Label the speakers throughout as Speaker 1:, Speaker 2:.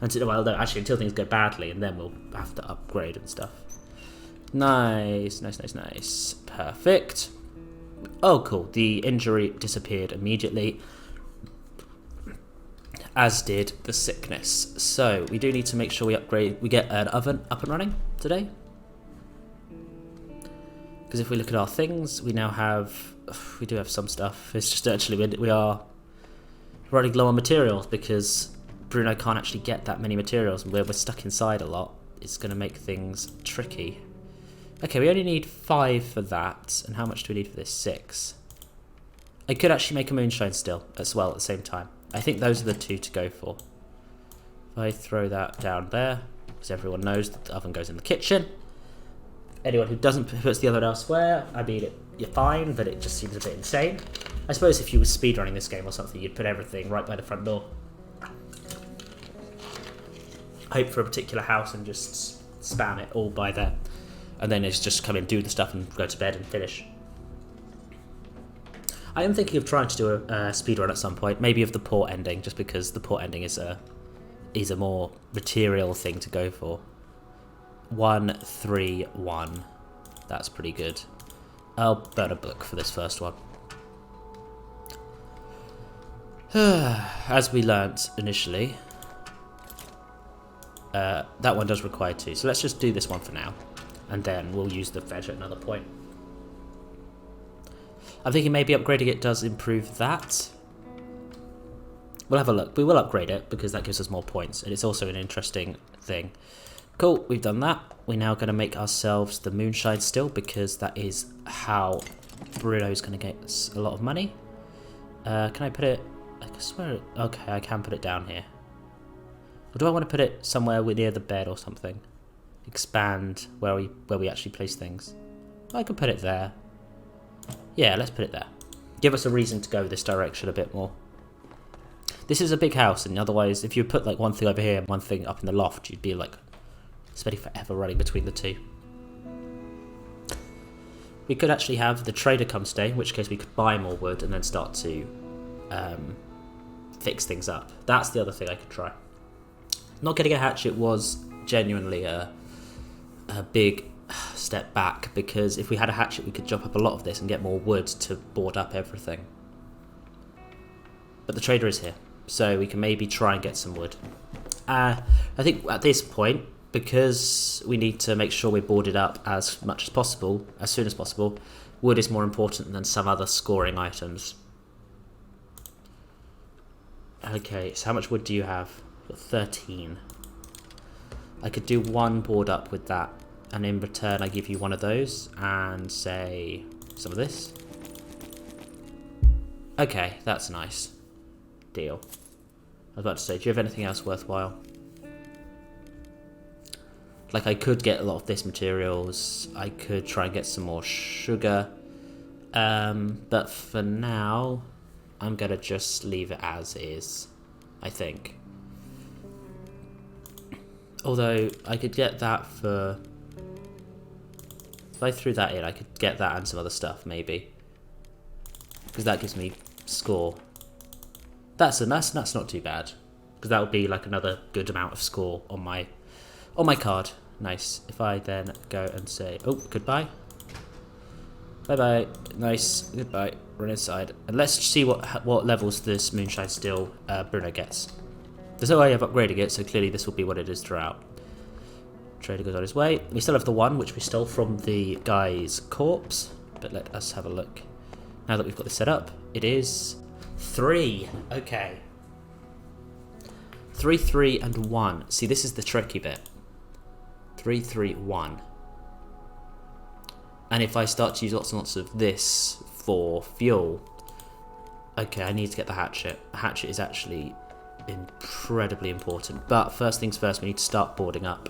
Speaker 1: Well, no, actually, until things go badly, and then we'll have to upgrade and stuff. Nice. Perfect. Oh, cool. The injury disappeared immediately, as did the sickness. So we do need to make sure we get an oven up and running today. Because if we look at our things, we do have some stuff. It's just actually we are running low on materials because Bruno can't actually get that many materials, and where we're stuck inside a lot, it's going to make things tricky. Okay, we only need 5 for that, and how much do we need for this? 6. I could actually make a moonshine still as well at the same time. I think those are the 2 to go for. If I throw that down there, because everyone knows that the oven goes in the kitchen. Anyone who doesn't puts the oven elsewhere, I mean, you're fine, but it just seems a bit insane. I suppose if you were speedrunning this game or something, you'd put everything right by the front door. Hope for a particular house and just spam it all by there. And then it's just come in, do the stuff, and go to bed and finish. I am thinking of trying to do a speedrun at some point, maybe of the port ending, just because the port ending is a more material thing to go for. 1, 3, 1. That's pretty good. I'll burn a book for this first one. As we learnt initially, that one does require 2, so let's just do this one for now, and then we'll use the veg at another point. I'm thinking maybe upgrading it does improve that. We'll have a look. We will upgrade it because that gives us more points, and it's also an interesting thing. Cool, we've done that. We're now going to make ourselves the moonshine still, because that is how Bruno's going to get us a lot of money. Can I put it... I swear... Okay, I can put it down here. Or do I want to put it somewhere near the bed or something? Expand where we actually place things. I could put it there. Yeah, let's put it there. Give us a reason to go this direction a bit more. This is a big house, and otherwise, if you put like one thing over here and one thing up in the loft, you'd be like spending forever running between the two. We could actually have the trader come stay, in which case we could buy more wood and then start to fix things up. That's the other thing I could try. Not getting a hatchet was genuinely a big step back, because if we had a hatchet we could chop up a lot of this and get more wood to board up everything. But the trader is here, so we can maybe try and get some wood. I think at this point, because we need to make sure we're boarded up as much as possible, as soon as possible, wood is more important than some other scoring items. Okay, so how much wood do you have? Got 13. I could do 1 board up with that, and in return I give you one of those and say some of this. Okay, that's nice. Deal. I was about to say, do you have anything else worthwhile? Like, I could get a lot of this materials. I could try and get some more sugar. But for now, I'm going to just leave it as is, I think. Although, I could get that for... If I threw that in, I could get that and some other stuff, maybe. Because that gives me score. That's not too bad. Because that would be like another good amount of score on my card. Nice. If I then go and say, oh, goodbye. Bye-bye. Nice. Goodbye. Run inside. And let's see what levels this moonshine still Bruno gets. There's no way of upgrading it, so clearly this will be what it is throughout. Trader goes on his way. We still have the 1, which we stole from the guy's corpse. But let us have a look. Now that we've got this set up, it is 3. Okay. 3, 3, and 1. See, this is the tricky bit. 3, 3, 1. And if I start to use lots and lots of this for fuel... Okay, I need to get the hatchet. The hatchet is actually incredibly important. But first things first, we need to start boarding up.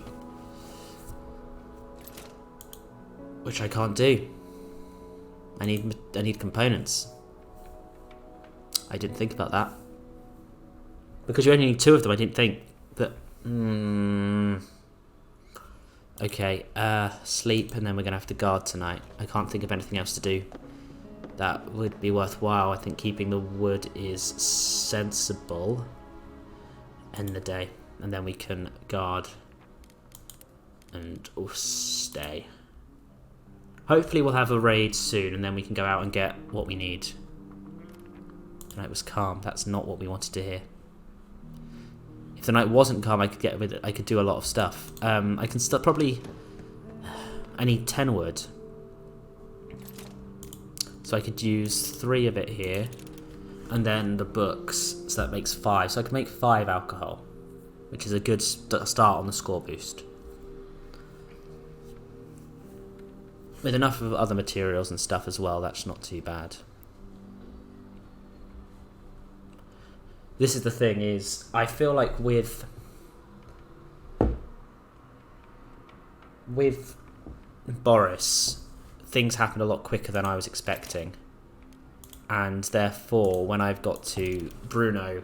Speaker 1: Which I can't do. I need components. I didn't think about that. Because you only need 2 of them, I didn't think. But, okay, sleep, and then we're going to have to guard tonight. I can't think of anything else to do that would be worthwhile. I think keeping the wood is sensible. End the day. And then we can guard and stay. Hopefully we'll have a raid soon, and then we can go out and get what we need. The night was calm. That's not what we wanted to hear. If the night wasn't calm, I could do a lot of stuff. I can still probably... I need 10 wood. So I could use 3 of it here. And then the books, so that makes 5. So I can make 5 alcohol, which is a good start on the score boost. With enough of other materials and stuff as well, that's not too bad. This is the thing, is I feel like with Boris, things happened a lot quicker than I was expecting. And therefore, when I've got to Bruno,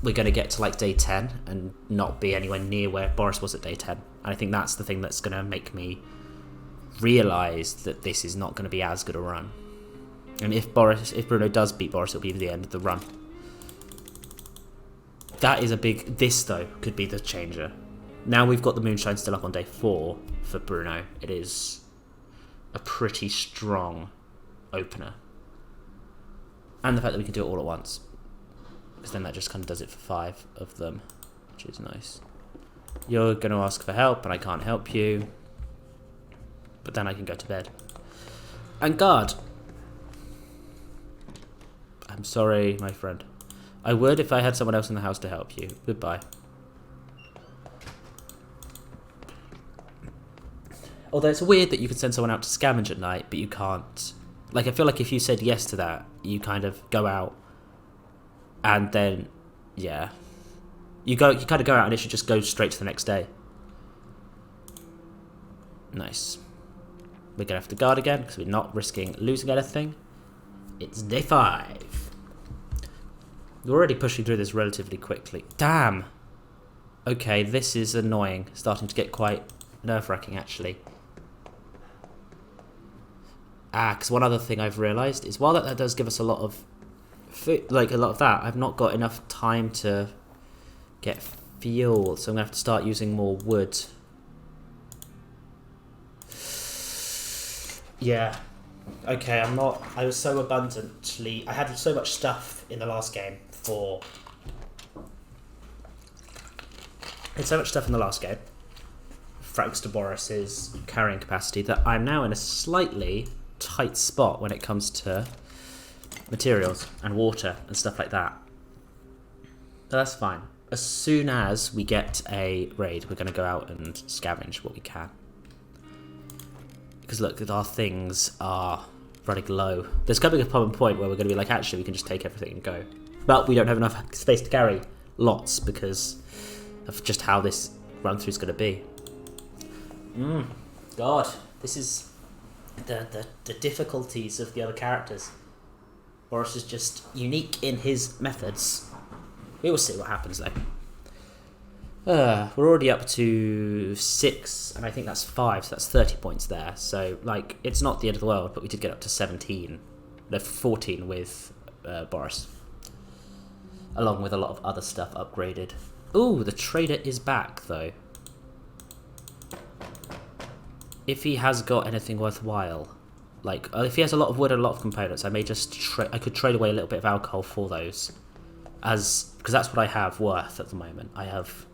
Speaker 1: we're going to get to like day 10 and not be anywhere near where Boris was at day 10. And I think that's the thing that's going to make me realise that this is not going to be as good a run. And if Bruno does beat Boris, it'll be the end of the run. That is a big... This, though, could be the changer. Now we've got the moonshine still up on day 4 for Bruno. It is a pretty strong opener. And the fact that we can do it all at once. Because then that just kind of does it for 5 of them, which is nice. You're going to ask for help, and I can't help you. But then I can go to bed. And guard. I'm sorry, my friend. I would if I had someone else in the house to help you. Goodbye. Although it's weird that you can send someone out to scavenge at night, but you can't. Like, I feel like if you said yes to that, you kind of go out and then, yeah. You kind of go out and it should just go straight to the next day. Nice. We're going to have to guard again because we're not risking losing anything. It's day 5. We're already pushing through this relatively quickly. Damn! Okay, this is annoying. Starting to get quite nerve-wracking, actually. Because one other thing I've realised is while that does give us a lot of food, like a lot of that, I've not got enough time to get fuel, so I'm going to have to start using more wood. Yeah. Okay, I was so abundantly... I had so much stuff in the last game for... I had so much stuff in the last game, thanks to Boris's carrying capacity, that I'm now in a slightly tight spot when it comes to materials and water and stuff like that. But that's fine. As soon as we get a raid, we're going to go out and scavenge what we can. Because look, our things are running low. There's coming upon a point where we're going to be like, actually, we can just take everything and go. But we don't have enough space to carry lots because of just how this run-through is going to be. God, this is the difficulties of the other characters. Boris is just unique in his methods. We will see what happens, though. We're already up to 6, and I think that's 5, so that's 30 points there. So, like, it's not the end of the world, but we did get up to 17. No, 14 with Boris. Along with a lot of other stuff upgraded. Ooh, the trader is back, though. If he has got anything worthwhile. Like, if he has a lot of wood and a lot of components, I may just I could trade away a little bit of alcohol for those. Because that's what I have worth at the moment. I have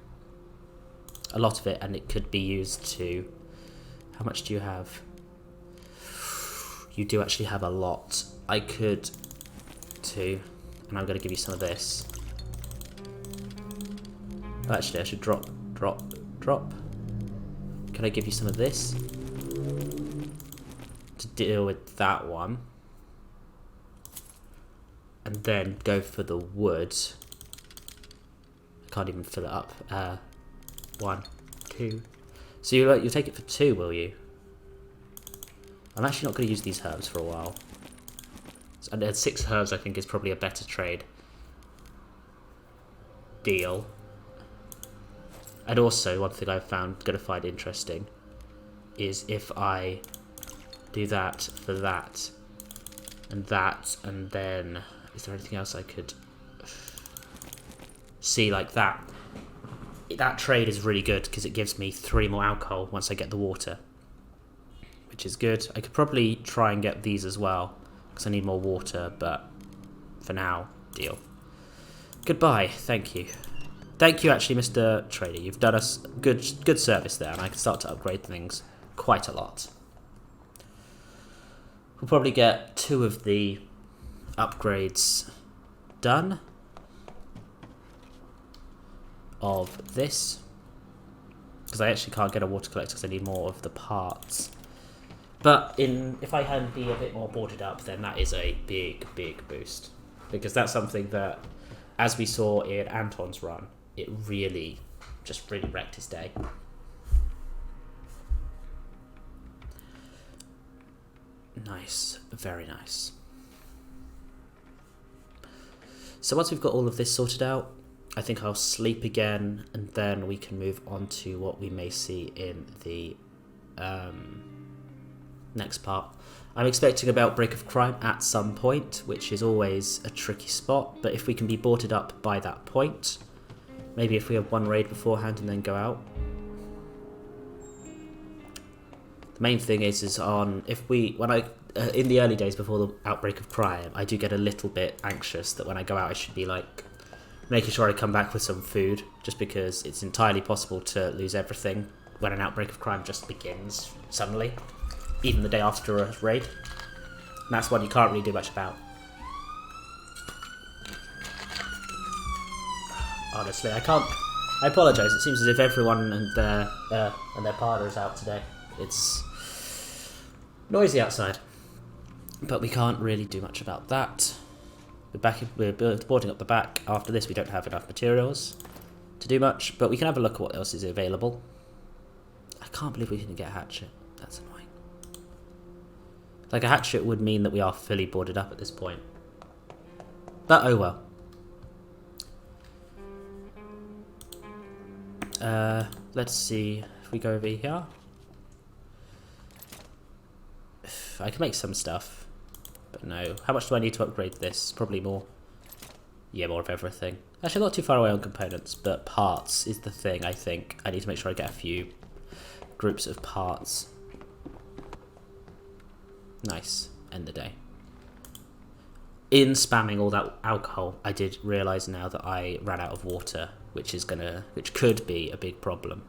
Speaker 1: a lot of it, and it could be used to... How much do you have? You do actually have a lot. I could... and I'm going to give you some of this. Actually, I should drop. Can I give you some of this? To deal with that one. And then go for the wood. I can't even fill it up. 1, 2. So you'll take it for 2, will you? I'm actually not going to use these herbs for a while. And 6 herbs I think is probably a better trade. Deal. And also, one thing I've going to find interesting is if I do that for that, and then... Is there anything else I could see like that? that trade is really good because it gives me 3 more alcohol once I get the water, which is good. I could probably try and get these as well because I need more water, but for now, deal. Goodbye. Thank you. Thank you, actually, Mr. Trader. You've done us good service there, and I can start to upgrade things quite a lot. We'll probably get 2 of the upgrades done of this, because I actually can't get a water collector because I need more of the parts. But if I can be a bit more boarded up, then that is a big boost, because that's something that, as we saw in Anton's run, it really wrecked his day. Nice, very nice. So once we've got all of this sorted out, I think I'll sleep again, and then we can move on to what we may see in the next part. I'm expecting a outbreak of crime at some point, which is always a tricky spot, but if we can be boarded up by that point, maybe if we have 1 raid beforehand and then go out. The main thing is in the early days before the outbreak of crime, I do get a little bit anxious that when I go out I should be like making sure I come back with some food, just because it's entirely possible to lose everything when an outbreak of crime just begins suddenly, even the day after a raid. And that's one you can't really do much about. Honestly, I can't. I apologise. It seems as if everyone and their partner is out today. It's noisy outside, but we can't really do much about that. We're boarding up the back. After this, we don't have enough materials to do much, but we can have a look at what else is available. I can't believe we didn't get a hatchet. That's annoying. Like, a hatchet would mean that we are fully boarded up at this point. But oh well. Let's see if we go over here. I can make some stuff, but no. How much do I need to upgrade this? Probably more. Yeah, more of everything. Actually, not too far away on components, but parts is the thing, I think. I need to make sure I get a few groups of parts. Nice. End the day. In spamming all that alcohol, I did realise now that I ran out of water, which could be a big problem.